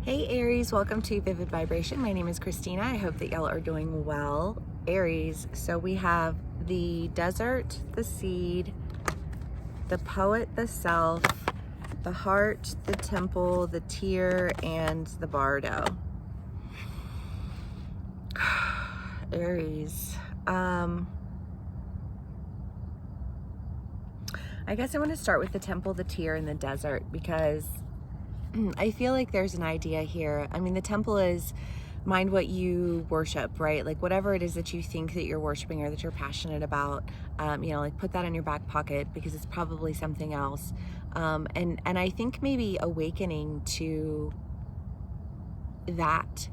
Hey Aries, welcome to Vivid Vibration. My name is Christina. I hope that y'all are doing well. Aries, so we have the desert, the seed, the poet, the self, the heart, the temple, the tear, and the bardo. Aries, I guess I want to start with the temple, the tear, and the desert because I feel like there's an idea here. I mean, the temple is mind what you worship, right? Like whatever it is that you think that you're worshiping or that you're passionate about, like put that in your back pocket because it's probably something else. And I think maybe awakening to that,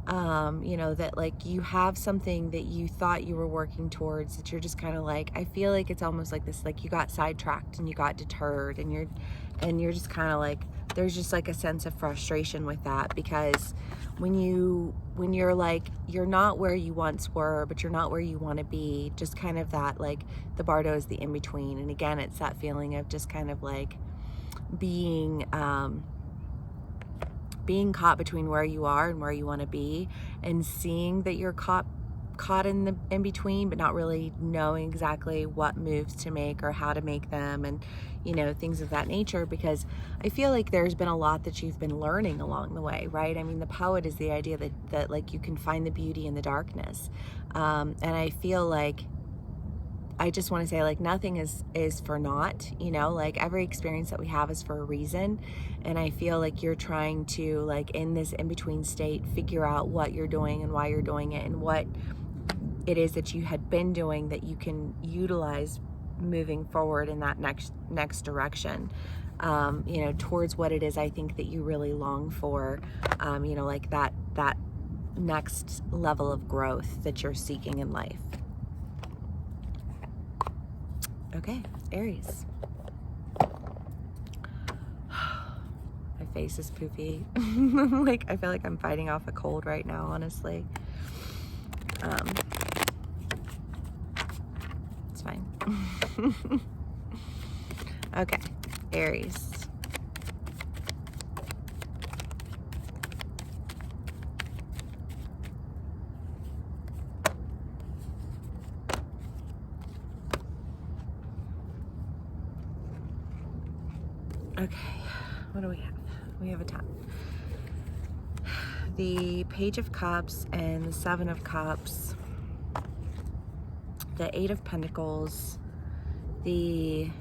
that like you have something that you thought you were working towards that you're just kind of like, I feel like it's almost like this, like you got sidetracked and you got deterred and you're just kind of like, there's just like a sense of frustration with that because when you're like, you're not where you once were, but you're not where you want to be, just kind of that, like the bardo is the in-between. And again, it's that feeling of just kind of like being caught between where you are and where you want to be, and seeing that you're caught in the in between, but not really knowing exactly what moves to make or how to make them, and things of that nature, because I feel like there's been a lot that you've been learning along the way, right? I mean, the poet is the idea that like you can find the beauty in the darkness, and I feel like I just want to say, like, nothing is for naught, like every experience that we have is for a reason. And I feel like you're trying to, like, in this in-between state, figure out what you're doing and why you're doing it and what it is that you had been doing that you can utilize moving forward in that next direction, towards what it is I think that you really long for, like that next level of growth that you're seeking in life. Okay, Aries. My face is poofy. Like, I feel like I'm fighting off a cold right now, honestly. It's fine. Okay, Aries. Okay, what do we have? We have a ton. The Page of Cups and the Seven of Cups, the Eight of Pentacles, the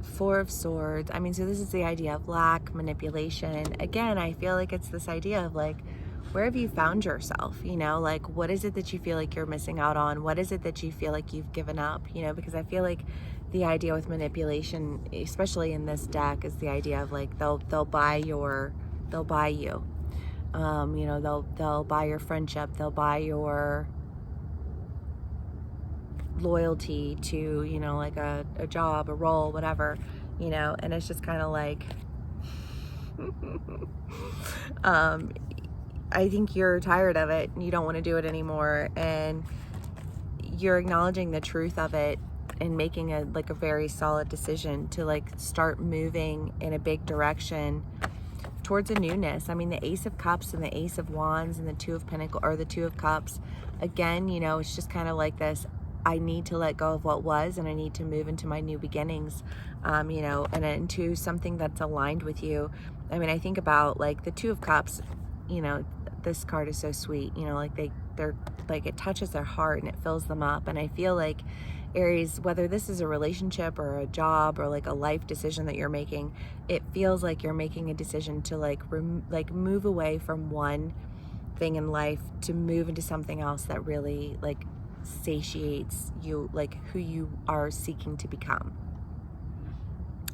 Four of Swords. I mean, so this is the idea of lack, manipulation. Again, I feel like it's this idea of like, where have you found yourself? Like, what is it that you feel like you're missing out on? What is it that you feel like you've given up? Because I feel like the idea with manipulation, especially in this deck, is the idea of like they'll buy you. They'll buy your friendship. They'll buy your loyalty to, like a job, a role, whatever, and it's just kind of like, I think you're tired of it and you don't want to do it anymore, and you're acknowledging the truth of it and making a very solid decision to like start moving in a big direction towards a newness. I mean, the Ace of Cups and the Ace of Wands and the Two of Pentacles, or the Two of Cups, again, it's just kind of like this, I need to let go of what was and I need to move into my new beginnings, and into something that's aligned with you. I mean, I think about like the Two of Cups, this card is so sweet, like they're like, it touches their heart and it fills them up. And I feel like Aries, whether this is a relationship or a job or like a life decision that you're making, it feels like you're making a decision to like move away from one thing in life to move into something else that really like satiates you, like who you are seeking to become,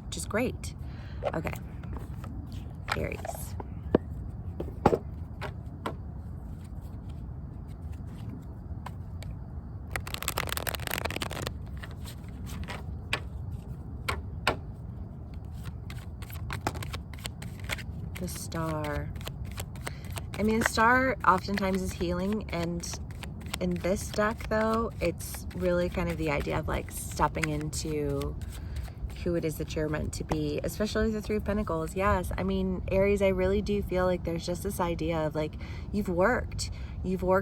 which is great. Okay, Aries. The Star. I mean, the Star oftentimes is healing, and in this deck though, it's really kind of the idea of like stepping into who it is that you're meant to be, especially with the Three of Pentacles. Yes, I mean, Aries, I really do feel like there's just this idea of like, you've worked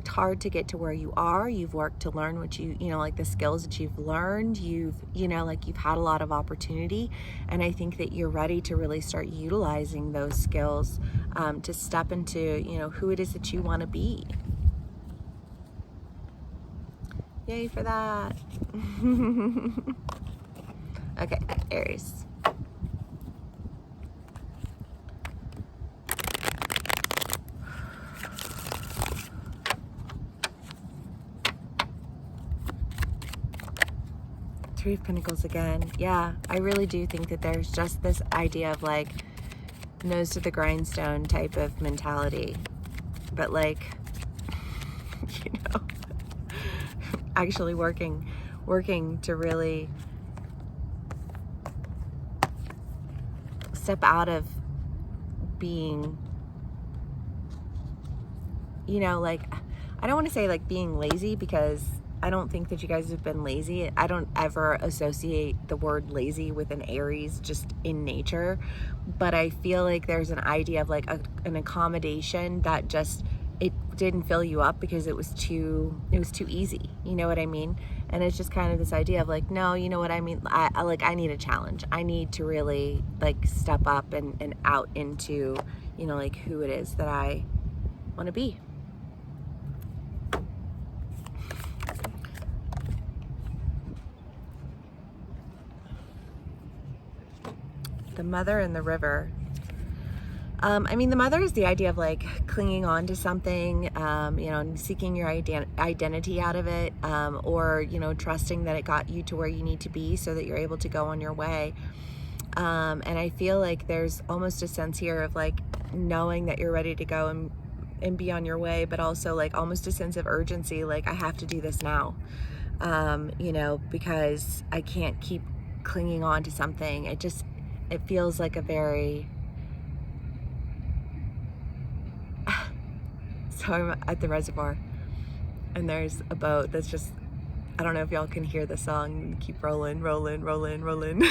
hard to get to where you are. You've worked to learn what you know, like the skills that you've learned. You've had a lot of opportunity. And I think that you're ready to really start utilizing those skills to step into, you know, who it is that you want to be. Yay for that. Okay, Aries. Three of Pentacles again. Yeah, I really do think that there's just this idea of like nose to the grindstone type of mentality. But like, you know, actually working to really step out of being, you know, like, I don't want to say like being lazy, because I don't think that you guys have been lazy. I don't ever associate the word lazy with an Aries just in nature, but I feel like there's an idea of like an accommodation that just, it didn't fill you up because it was too easy. You know what I mean? And it's just kind of this idea of like, no, you know what I mean? I need a challenge. I need to really like step up and out into, you know, like who it is that I want to be. The Mother and the River. I mean, the Mother is the idea of like clinging on to something, you know, and seeking your identity out of it, or, you know, trusting that it got you to where you need to be so that you're able to go on your way. And I feel like there's almost a sense here of like knowing that you're ready to go and be on your way, but also like almost a sense of urgency, like I have to do this now, you know, because I can't keep clinging on to something. It feels like a very, so I'm at the reservoir and there's a boat that's just, I don't know if y'all can hear the song, keep rolling, rolling, rolling, rolling.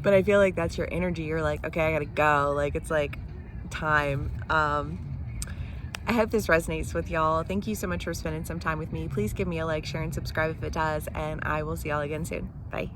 But I feel like that's your energy. You're like, okay, I gotta go. Like, it's like time. I hope this resonates with y'all. Thank you so much for spending some time with me. Please give me a like, share, and subscribe if it does, and I will see y'all again soon. Bye.